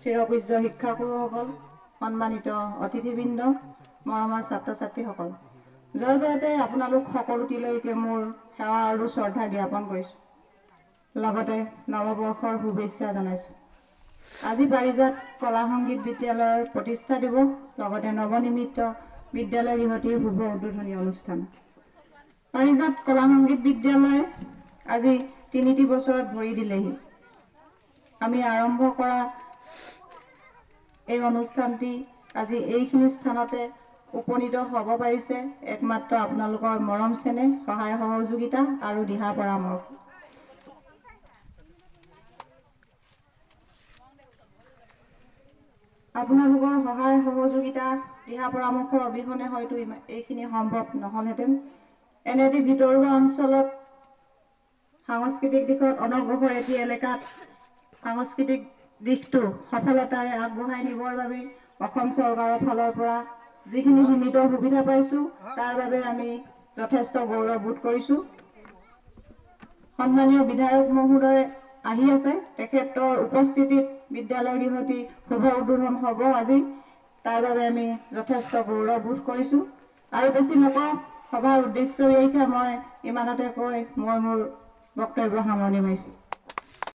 চিৰপূজ্য শিক্ষাগুৰুসকল, সম্মানিত অতিথিবৃন্দ, মৰমৰ ছাত্ৰ ছাত্ৰীসকল, জয় জয়তে আপোনালোক সকলোটিলৈকে মোৰ সেৱা আৰু শ্ৰদ্ধা জ্ঞাপন কৰিছোঁ। লগতে নৱবৰ্ষৰ শুভেচ্ছা জনাইছোঁ। আজি পাৰিজাত কলা সংগীত বিদ্যালয়ৰ প্ৰতিষ্ঠা দিৱস, লগতে নৱনিৰ্মিত বিদ্যালয় গৃহটিৰ শুভ উদ্বোধনী অনুষ্ঠান। পাৰিজাত কলা সংগীত বিদ্যালয় আজি ৩টি বছৰত ভৰি দিলেহি। আমি আৰম্ভ কৰা এই অনুষ্ঠানটি আজি এইখিনি স্থানতে উপনীত হ'ব পাৰিছে একমাত্ৰ আপোনালোকৰ মৰম চেনেহ, সহায় সহযোগিতা আৰু দিহা পৰামৰ্শ। আপোনালোকৰ সহায় সহযোগিতা, দিহা পৰামৰ্শৰ অবিহনে হয়তো এইখিনি সম্ভৱ নহলহেঁতেন। এনে এটি ভিতৰুৱা অঞ্চলত সাংস্কৃতিক দিশত অনগ্ৰসৰ এটি এলেকাত সাংস্কৃতিক দিশটো সফলতাৰে আগবঢ়াই নিবৰ বাবে অসম চৰকাৰৰ ফালৰ পৰা যিখিনি সীমিত সুবিধা পাইছোঁ তাৰ বাবে আমি যথেষ্ট গৌৰৱ বোধ কৰিছোঁ। সন্মানীয় বিধায়ক মহোদয় আহি আছে, তেখেতৰ উপস্থিতিত বিদ্যালয় গৃহটি শুভ উদ্বোধন হ'ব আজি, তাৰ বাবে আমি যথেষ্ট গৌৰৱ বোধ কৰিছোঁ। আৰু বেছি নকওঁ, সভাৰ উদ্দেশ্য মই ইমানতে কৈ মই মোৰ বক্তব্য সামৰণি মাৰিছোঁ।